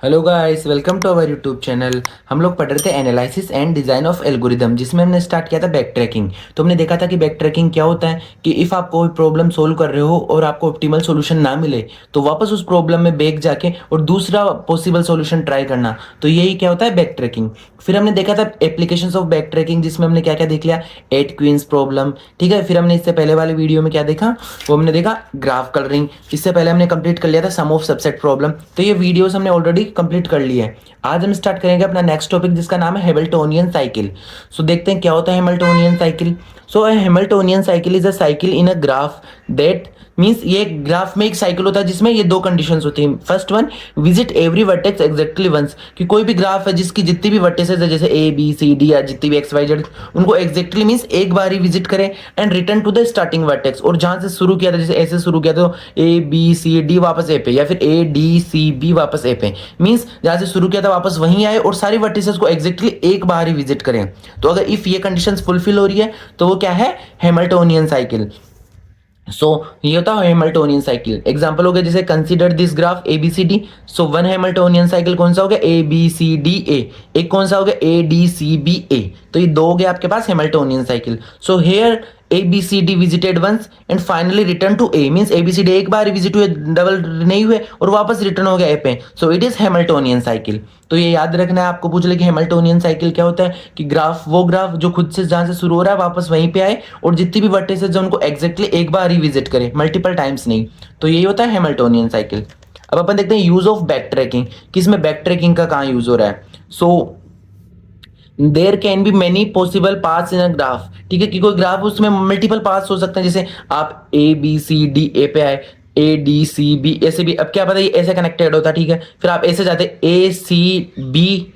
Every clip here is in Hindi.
Hello guys, welcome to our YouTube channel. हम लोग पढ़ रहे थे analysis and design of algorithm, जिसमें हमने स्टार्ट किया था बैक ट्रैकिंग। तो हमने देखा था कि बैक ट्रैकिंग क्या होता है कि इफ़ आप कोई प्रॉब्लम सोल्व कर रहे हो और आपको ऑप्टिमल सॉल्यूशन ना मिले तो वापस उस प्रॉब्लम में बैक जाके और दूसरा पॉसिबल सॉल्यूशन ट्राई करना, तो यही क्या होता है बैक ट्रैकिंग। फिर हमने देखा था एप्लीकेशंस ऑफ बैक ट्रैकिंग, जिसमें हमने क्या क्या देख लिया, एट क्वींस प्रॉब्लम। ठीक है, फिर हमने इससे पहले वाले वीडियो में क्या देखा, वो हमने देखा ग्राफ कलरिंग। इससे पहले हमने कंप्लीट कर लिया था सम ऑफ सबसेट प्रॉब्लम। तो ये वीडियोस हमने ऑलरेडी कंप्लीट कर ली है। आज हम स्टार्ट करेंगे अपना नेक्स्ट टॉपिक, जिसका नाम है हैमिल्टोनियन साइकिल। सो देखते हैं क्या होता है Hamiltonian cycle. So Hamiltonian cycle is a cycle in a graph that means ये ग्राफ में एक साइकिल होता है जिसमें ये दो कंडीशंस होती हैं। First one, visit every vertex exactly once, कि कोई भी ग्राफ है जिसकी जितनी भी वर्टेसेस है, जैसे ए बी सी डी या जितनी भी एक्स वाई जेड, उनको एग्जैक्टली मीन्स एक बार ही विजिट करें and return to the starting vertex. और जहां से शुरू किया था, जैसे ऐसे शुरू किया तो ए बी सी डी वापस ए पे, या फिर ए डी सी बी वापस ए पे, मीन्स जहां से शुरू किया था वापस वहीं आए और सारी वर्टिसेस को एग्जैक्टली एक बार ही विजिट करें। तो अगर इफ ये कंडीशंस फुलफिल हो रही है तो वो क्या है, हैमिल्टोनियन साइकिल। सो ये होता है हैमिल्टोनियन साइकिल। एग्जांपल हो गया जैसे consider this graph A B C D. So one Hamiltonian cycle कौन सा हो गया, ए बी सी डी ए। एक कौन सा हो गया, ए डी सी बी ए। तो ये दो हो गए आपके पास Hamiltonian cycle. So here A B C D visited once and finally return to A, means A B C D एक बार विजिट हुए, डबल नहीं हुए, और वापस रिटर्न हो गया ए पे। So it is Hamiltonian cycle. तो ये याद रखना है आपको, पूछ ले कि हैमिल्टोनियन साइकिल क्या होता है, कि ग्राफ वो ग्राफ जो खुद से जहां से शुरू हो रहा है वापस वहीं पे आए और जितनी भी वर्टिसेस जो उनको एग्जैक्टली एक बार ही विजिट करे, मल्टीपल टाइम्स नहीं। तो यही होता है हैमिल्टोनियन साइकिल। अब अपन देखते हैं यूज ऑफ बैक ट्रैकिंग, कि इसमें बैक ट्रैकिंग का कहाँ यूज हो रहा है। So there can be many possible paths in a graph. ठीक है, कि कोई ग्राफ उसमें मल्टीपल पाथ्स हो सकते हैं, जैसे आप ए बी सी डी ए पे आए, ए डी सी बी ऐसे भी, अब क्या पता ये ऐसे कनेक्टेड होता, ठीक है, फिर आप ऐसे जाते ए सी बी,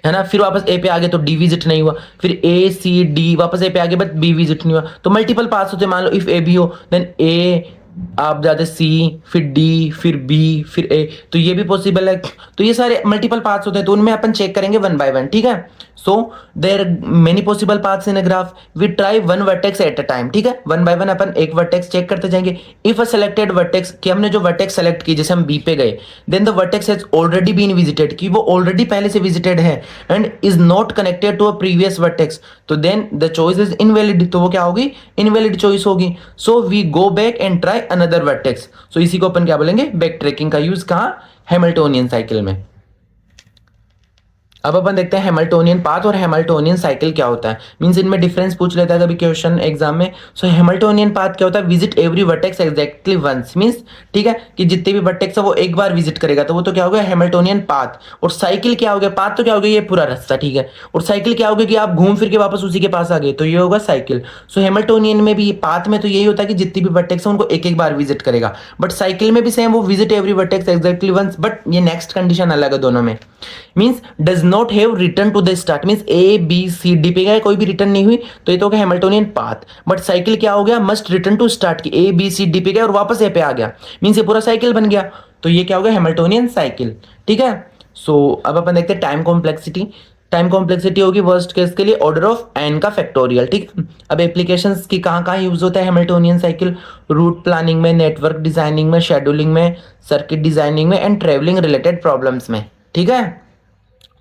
है ना, फिर वापस ए पे आ गए तो डी विजिट नहीं हुआ, फिर ए सी डी वापस ए पे आ गए बट बी विजिट नहीं हुआ। तो मल्टीपल पाथ्स होते हैं। मान लो इफ ए बी हो देन ए, आप जाते सी, फिर डी, फिर बी, फिर ए, तो ये भी पॉसिबल है। तो ये सारे मल्टीपल पाथ्स होते हैं, तो उनमें अपन चेक करेंगे वन बाय वन। ठीक है, so there many possible paths in a graph, we try one vertex at a time. ठीक है, वन बाय वन अपन एक वर्टेक्स चेक करते जाएंगे। इफ अ सिलेक्टेड वर्टेक्स, कि हमने जो वर्टेक्स सेलेक्ट की, जैसे हम बी पे गए, then the vertex has already been visited, कि वो ऑलरेडी पहले से विजिटेड है, and is not connected to a previous vertex, तो then the choice is invalid, तो वो क्या होगी, इनवैलिड चॉइस होगी। So we go back and try another vertex. सो इसी को अपन क्या बोलेंगे, बैक ट्रैकिंग का यूज कहां, हैमिल्टोनियन साइकिल में। अब अपन देखते हैं हैमिल्टोनियन पाथ और हैमिल्टोनियन साइकिल क्या होता है, मींस इनमें डिफरेंस पूछ लेता है कभी क्वेश्चन एग्जाम में। सो हैमिल्टोनियन पाथ क्या होता है, visit every vertex exactly once, means ठीक है, कि जितने भी वर्टेक्स है वो एक बार विजिट करेगा, तो वो तो क्या हो गया हैमिल्टोनियन पाथ। और साइकिल क्या हो गया, पाथ तो क्या हो गया ये पूरा रास्ता, ठीक है, और साइकिल क्या हो गया कि आप घूम फिर के वापस उसी के पास आ गए, तो ये होगा साइकिल। सो हैमिल्टोनियन में भी, पाथ में तो यही होता है कि जितनी भी वर्टेक्स है उनको एक एक बार विजिट करेगा, बट साइकिल में भी सेम, वो visit every vertex exactly once, but ये नेक्स्ट कंडीशन अलग है दोनों में। Means does not have return to the start, means A B C D पे गए कोई भी रिटर्न नहीं हुई, तो ये तो हो गया हैमिल्टोनियन पाथ। बट साइकिल क्या हो गया, मस्ट रिटर्न टू स्टार्ट, की ए बी सी डी पे गए और वापस ए पे आ गया, मींस ये पूरा साइकिल बन गया, तो ये क्या हो गया हैमिल्टोनियन साइकिल। ठीक है, सो अब अपन देखते हैं टाइम कॉम्प्लेक्सिटी। टाइम कॉम्प्लेक्सिटी होगी वर्स्ट केस के लिए ऑर्डर ऑफ एन का फैक्टोरियल। ठीक है, अब एप्लीकेशंस की कहाँ कहाँ यूज होता है हैमिल्टोनियन साइकिल, रूट प्लानिंग में, नेटवर्क डिजाइनिंग में, शेड्यूलिंग में, सर्किट डिजाइनिंग में, एंड ट्रेवलिंग रिलेटेड प्रॉब्लम्स में। ठीक है,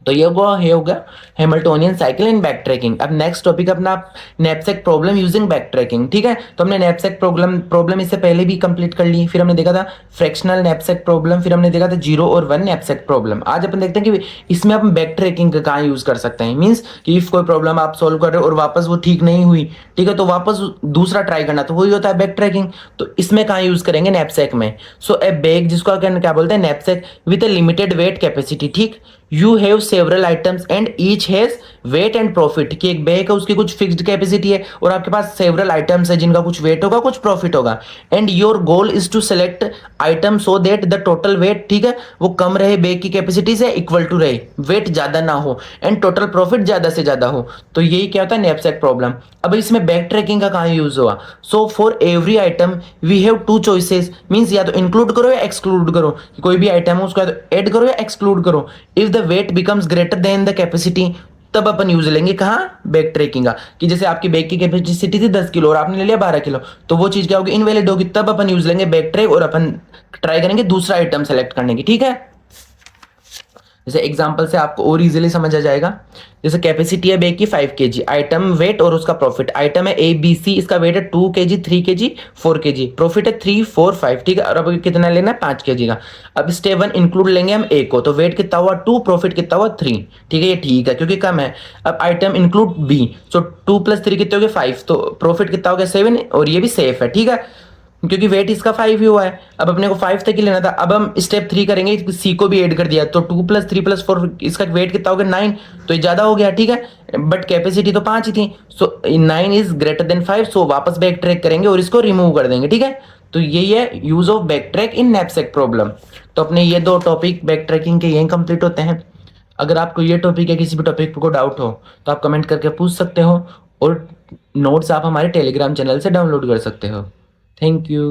तो ये हो गया Hamiltonian cycle in back tracking. अब नेक्स्ट टॉपिक अपना knapsack problem using back tracking. ठीक है, तो हमने नैपसैक प्रॉब्लम इससे पहले भी कंप्लीट कर ली, फिर हमने देखा था फ्रैक्शनल नैपसैक प्रॉब्लम, फिर हमने देखा था 0 और 1 नैपसैक प्रॉब्लम। आज अपन देखते हैं कि इसमें हम बैक ट्रैकिंग का कहाँ यूज कर सकते हैं, मीन्स कि इफ कोई प्रॉब्लम आप सोल्व कर रहे हो और वापस वो ठीक नहीं हुई, ठीक है, तो वापस दूसरा ट्राई करना, तो वही होता है बैक ट्रैकिंग। तो इसमें कहाँ यूज करेंगे, नैपसैक में। सो ए बैग, जिसको क्या बोलते हैं, knapsack with a limited weight capacity. ठीक, you have several items and each has weight and profit, कि एक बैग है उसकी कुछ फिक्स्ड कैपेसिटी है और आपके पास सेवरल आइटम्स है जिनका कुछ वेट होगा कुछ प्रॉफिट होगा, and your goal is to select item so that the total weight, ठीक है, वो कम रहे बैग की कैपेसिटी से, इक्वल टू रहे, वेट ज्यादा ना हो, एंड टोटल प्रॉफिट ज्यादा से ज्यादा हो। तो यही क्या होता है नैपसैक प्रॉब्लम। अब इसमें बैक ट्रैकिंग का कहाँ यूज हुआ, so for every item we have two choices, means या तो इंक्लूड करो या एक्सक्लूड करो, कोई भी आइटम है उसको ऐड करो या एक्सक्लूड करो। If the weight becomes greater than the capacity, तब अपन यूज लेंगे कहाँ, बैक ट्रैकिंग का, कि जैसे आपकी बैग की कैपेसिटी थी 10 किलो और आपने ले लिया 12 किलो, तो वो चीज क्या होगी, इनवैलिड होगी, तब अपन यूज लेंगे बैक ट्रैक और अपन ट्राई करेंगे दूसरा आइटम सेलेक्ट करने की। ठीक है, जैसे एग्जांपल से आपको और इजीली समझ आ जाएगा। जैसे कैपेसिटी है बैग की 5 केजी, आइटम वेट और उसका प्रॉफिट। आइटम है ए बी सी, इसका वेट है 2 केजी, 3 केजी, 4 केजी, प्रॉफिट है 3 4 5, ठीक है। और अब कितना लेना है, 5 केजी का। अब स्टेप 1 इंक्लूड लेंगे हम ए को, तो वेट कितना हुआ 2, प्रॉफिट कितना हुआ 3, ठीक है, ये ठीक है क्योंकि कम है। अब आइटम इंक्लूड बी, सो 2 + 3 कितने हो गए 5, तो प्रॉफिट कितना हो गया 7, और ये भी सेफ है, ठीक है, क्योंकि वेट इसका 5 ही हुआ है। अब अपने को 5 तक ही लेना था। अब हम स्टेप 3 करेंगे, सी को भी ऐड कर दिया, तो 2 + 3 + 4, इसका वेट कितना हो गया 9, तो ये ज्यादा हो गया, ठीक है, बट कैपेसिटी तो 5 ही थी, सो 9 इज ग्रेटर देन 5, सो वापस बैक ट्रैक करेंगे और इसको रिमूव कर देंगे, ठीक है। तो यही है use of back track in knapsack problem. तो अपने ये 2 टॉपिक बैक ट्रैकिंग के यही कंप्लीट होते हैं। अगर आपको ये टॉपिक या किसी भी टॉपिक को डाउट हो तो आप कमेंट करके पूछ सकते हो, और नोट्स आप हमारे टेलीग्राम चैनल से डाउनलोड कर सकते हो। Thank you.